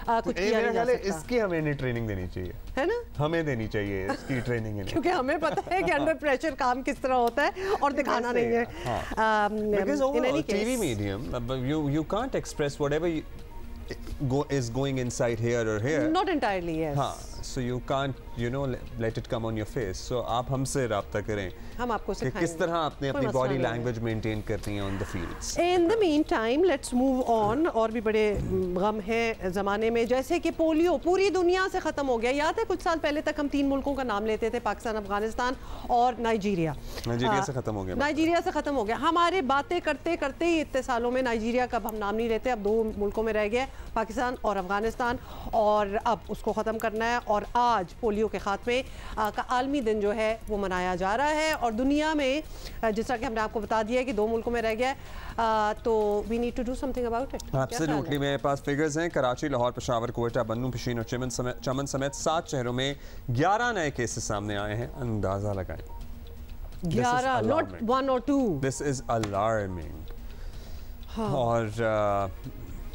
कुछ किया नहीं जा सकता। इसकी हमें नहीं ट्रेनिंग देनी चाहिए, है ना, हमें देनी चाहिए इसकी ट्रेनिंग, क्योंकि हमें पता है कि अंडर प्रेशर काम किस तरह होता है और दिखाना नहीं है। Because overall TV medium, you can't express whatever is going inside here or here. Not entirely, yes. हाँ, so you can't, let it come on your face. So आप हमसे राब्ता करें, हम आपको सिखाएंगे कि किस तरह आपने अपनी बॉडी लैंग्वेज मेंटेन करनी है on the fields. In the meantime, let's move on. और भी बड़े गम है ज़माने में, जैसे कि पोलियो पूरी दुनिया से ख़त्म हो गया। याद है कुछ साल पहले तक हम 3 मुल्कों का नाम लेते थे, पाकिस्तान, अफगानिस्तान और नाइजीरिया। नाइजीरिया से ख़त्म हो गया। नाइजीरिया से ख़त्म हो गया। हमारे बातें करते करते ही इतने सालों में नाइजीरिया का हम नाम नहीं लेते, अब 2 मुल्कों में रह गया, पाकिस्तान और अफगानिस्तान, और अब उसको ख़त्म करना है। और आज पोलियो के ख़ात्मे का आलमी दिन जो है वो मनाया जा रहा है। और दुनिया में जिस तरह कि हमने आपको बता दिया कि 2 मुल्कों में रह गया, तो we need to do something about it. Absolutely, मेरे पास फिगर्स हैं। कराची, लाहौर, पेशावर, कोयटा, बन्नू, पिशीन और चमन समेत 7 शहरों में 11 नए केसेस सामने आए हैं। अंदाजा लगाएं, 11, not 1 or 2। This is alarming. और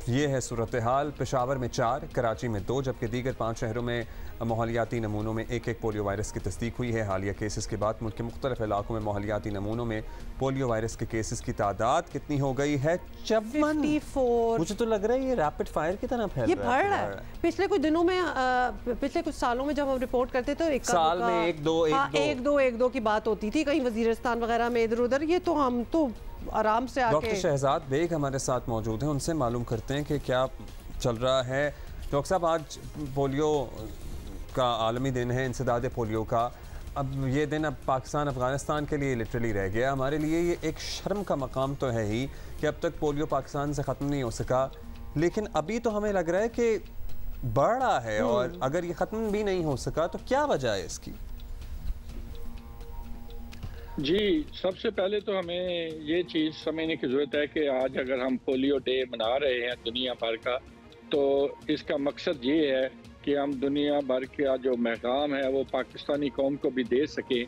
ये है सूरत हाल। पेशावर में 4, कराची में 2, जबकि दीगर 5 शहरों में माहौलियाती नमूनों में 1-1 पोलियो वायरस की तस्दीक हुई है। हालिया केसेस के बाद मुल्क के मुख्तलिफ इलाकों में माहौलियाती नमूनों में पोलियो वायरस के केसेस की तादाद कितनी हो गई है? 54। मुझे तो लग रहा है ये रैपिड फायर की तरह फैल रहा है। पिछले कुछ दिनों में, पिछले कुछ सालों में जब हम रिपोर्ट करते थे, एक साल में 1-2 की बात होती थी, कहीं वजीरिस्तान वगैरह में इधर उधर। ये तो हम तो आराम से आके डॉक्टर शहजाद बेग हमारे साथ मौजूद हैं, उनसे मालूम करते हैं कि क्या चल रहा है। डॉक्टर साहब, आज पोलियो का आलमी दिन है, इंसदाद पोलियो का। अब ये दिन अब पाकिस्तान, अफगानिस्तान के लिए लिटरली रह गया। हमारे लिए ये एक शर्म का मकाम तो है ही कि अब तक पोलियो पाकिस्तान से ख़त्म नहीं हो सका, लेकिन अभी तो हमें लग रहा है कि बढ़ रहा है। और अगर ये ख़त्म भी नहीं हो सका तो क्या वजह है इसकी? जी, सबसे पहले तो हमें ये चीज़ समझने की ज़रूरत है कि आज अगर हम पोलियो डे मना रहे हैं दुनिया भर का, तो इसका मकसद ये है कि हम दुनिया भर का जो पैगाम है वो पाकिस्तानी कौम को भी दे सके,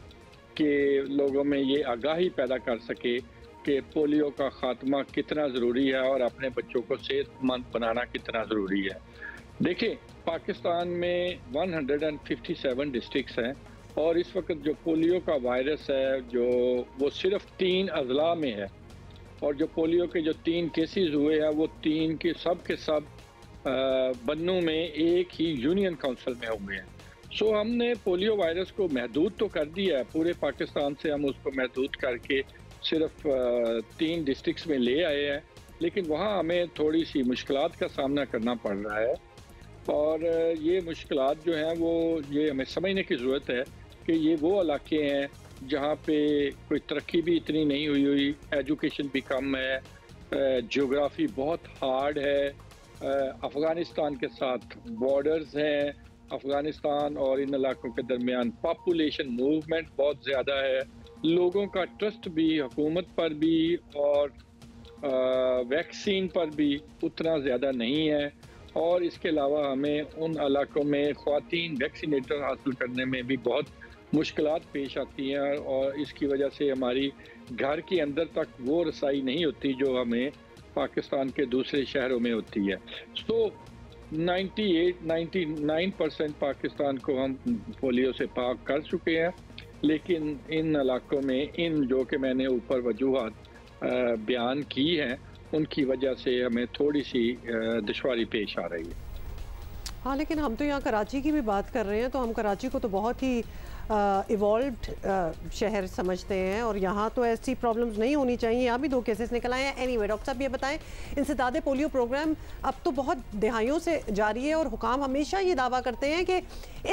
कि लोगों में ये आगाही पैदा कर सके कि पोलियो का ख़ात्मा कितना ज़रूरी है और अपने बच्चों को सेहतमंद बनाना कितना ज़रूरी है। देखिए, पाकिस्तान में 157 डिस्ट्रिक्ट्स हैं और इस वक्त जो पोलियो का वायरस है जो वो सिर्फ 3 अजला में है, और जो पोलियो के जो 3 केसेस हुए हैं वो 3 के सब बन्नू में एक ही यूनियन काउंसिल में हुए हैं। सो हमने पोलियो वायरस को महदूद तो कर दिया है, पूरे पाकिस्तान से हम उसको महदूद करके सिर्फ 3 डिस्ट्रिक्ट्स में ले आए हैं, लेकिन वहाँ हमें थोड़ी सी मुश्किलात का सामना करना पड़ रहा है। और ये मुश्किलात जो हैं वो ये हमें समझने की ज़रूरत है कि ये वो इलाके हैं जहाँ पे कोई तरक्की भी इतनी नहीं हुई, एजुकेशन भी कम है, ज्योग्राफी बहुत हार्ड है, अफ़गानिस्तान के साथ बॉर्डर्स हैं, अफ़गानिस्तान और इन इलाकों के दरमियान पॉपुलेशन मूवमेंट बहुत ज़्यादा है, लोगों का ट्रस्ट भी हुकूमत पर भी और वैक्सीन पर भी उतना ज़्यादा नहीं है। और इसके अलावा हमें उन इलाकों में ख़वातीन वैक्सीनेटर हासिल करने में भी बहुत मुश्किलात पेश आती हैं, और इसकी वजह से हमारी घर के अंदर तक वो रसाई नहीं होती जो हमें पाकिस्तान के दूसरे शहरों में होती है। सो 98-99% पाकिस्तान को हम पोलियो से पाक कर चुके हैं, लेकिन इन इलाकों में इन जो कि मैंने ऊपर वजूहात बयान की हैं उनकी वजह से हमें थोड़ी सी दुश्वारी पेश आ रही है। हाँ, लेकिन हम तो यहाँ कराची की भी बात कर रहे हैं, तो हम कराची को तो बहुत ही इवॉल्व्ड शहर समझते हैं, और यहाँ तो ऐसी प्रॉब्लम्स नहीं होनी चाहिए। यहाँ भी 2 केसेस निकल आए हैं। एनीवे, डॉक्टर साहब ये बताएं, इंसदाद पोलियो प्रोग्राम अब तो बहुत दहाइयों से जारी है, और हुकाम हमेशा ये दावा करते हैं कि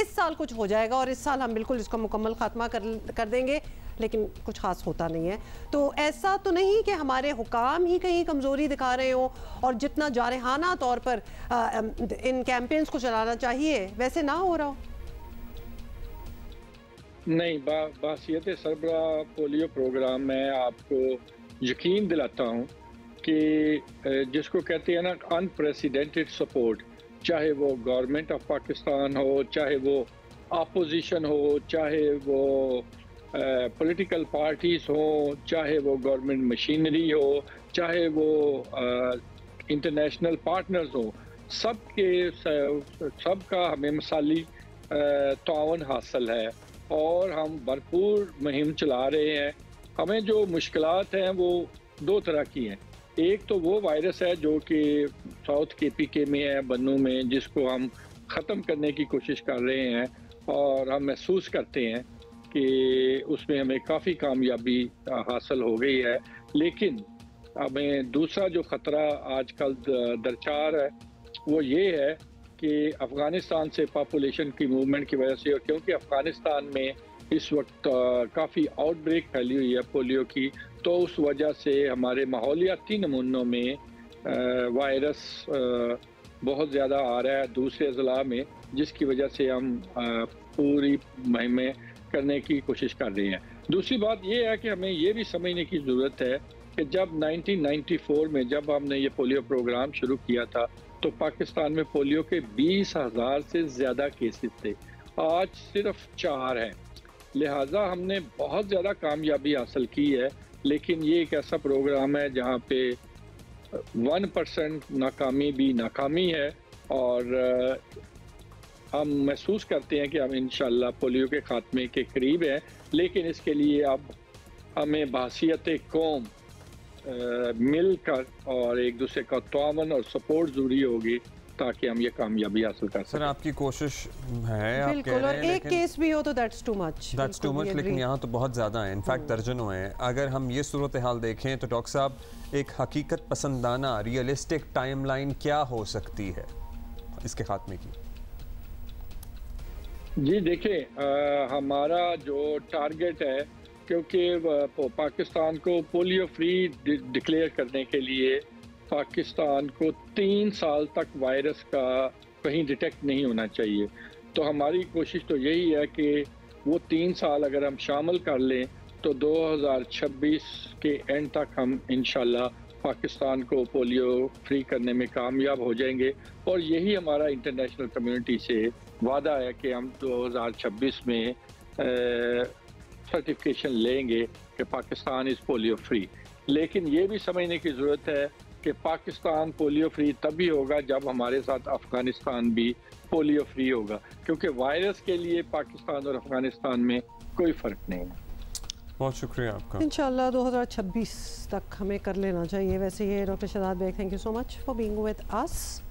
इस साल कुछ हो जाएगा और इस साल हम बिल्कुल इसका मुकम्मल खात्मा कर देंगे, लेकिन कुछ खास होता नहीं है। तो ऐसा तो नहीं कि हमारे हुकाम ही कहीं कमज़ोरी दिखा रहे हो, और जितना जारहाना तौर पर इन कैंपेन्स को चलाना चाहिए वैसे ना हो रहा हो? नहीं, बासियत सरबरा पोलियो प्रोग्राम में आपको यकीन दिलाता हूँ कि जिसको कहते हैं ना अनप्रेसिडेंटेड सपोर्ट, चाहे वो गवर्नमेंट ऑफ पाकिस्तान हो, चाहे वो अपोजिशन हो, चाहे वो पॉलिटिकल पार्टीज़ हो, चाहे वो गवर्नमेंट मशीनरी हो, चाहे वो इंटरनेशनल पार्टनर्स हो, सबका हमें मिसाली तावन हासिल है और हम भरपूर मुहिम चला रहे हैं। हमें जो मुश्किलात हैं वो दो तरह की हैं। एक तो वो वायरस है जो कि साउथ KPK में है, बन्नू में, जिसको हम ख़त्म करने की कोशिश कर रहे हैं और हम महसूस करते हैं कि उसमें हमें काफ़ी कामयाबी हासिल हो गई है। लेकिन हमें दूसरा जो ख़तरा आजकल दरचार है वो ये है कि अफ़गानिस्तान से पॉपुलेशन की मूवमेंट की वजह से, और क्योंकि अफ़गानिस्तान में इस वक्त काफ़ी आउटब्रेक फैली हुई है पोलियो की, तो उस वजह से हमारे माहौलियाती नमूनों में वायरस बहुत ज़्यादा आ रहा है दूसरे अज़ला में, जिसकी वजह से हम पूरी मुहिमें करने की कोशिश कर रहे हैं। दूसरी बात ये है कि हमें ये भी समझने की ज़रूरत है कि जब 1994 में जब हमने ये पोलियो प्रोग्राम शुरू किया था तो पाकिस्तान में पोलियो के 20,000 से ज़्यादा केसेस थे, आज सिर्फ 4 हैं। लिहाजा हमने बहुत ज़्यादा कामयाबी हासिल की है, लेकिन ये एक ऐसा प्रोग्राम है जहाँ पे 1% नाकामी भी नाकामी है और हम महसूस करते हैं कि हम इंशाल्लाह पोलियो के खात्मे के करीब हैं। लेकिन इसके लिए अब हमें बहसीयत कौम मिलकर और एक दूसरे का तावन और सपोर्ट ज़रूरी होगी ताकि हम ये कामयाबी हासिल कर सकें। सर आपकी कोशिश है, आप कह बिल्कुल, रहे और हैं, एक केस भी हो तो दैट्स टू मच, लेकिन यहाँ तो बहुत ज़्यादा है, इनफैक्ट दर्जनों हैं। अगर हम ये सूरत हाल देखें तो डॉक्टर साहब एक हकीकत पसंदाना रियलिस्टिक टाइमलाइन क्या हो सकती है इसके खात्मे की? जी देखिए, हमारा जो टारगेट है, क्योंकि पाकिस्तान को पोलियो फ्री डिक्लेयर करने के लिए पाकिस्तान को 3 साल तक वायरस का कहीं डिटेक्ट नहीं होना चाहिए। तो हमारी कोशिश तो यही है कि वो 3 साल अगर हम शामिल कर लें तो 2026 के एंड तक हम इंशाल्लाह पाकिस्तान को पोलियो फ्री करने में कामयाब हो जाएंगे। और यही हमारा इंटरनेशनल कम्युनिटी से वादा है कि हम 2026 में सर्टिफिकेशन लेंगे कि पाकिस्तान इज़ पोलियो फ्री। लेकिन ये भी समझने की ज़रूरत है कि पाकिस्तान पोलियो फ्री तभी होगा जब हमारे साथ अफ़गानिस्तान भी पोलियो फ्री होगा, क्योंकि वायरस के लिए पाकिस्तान और अफ़गानिस्तान में कोई फ़र्क नहीं है। बहुत शुक्रिया आपका। इंशाल्लाह 2026 तक हमें कर लेना चाहिए। वैसे ये doctor Shahzad Baig, thank you so much for being with us.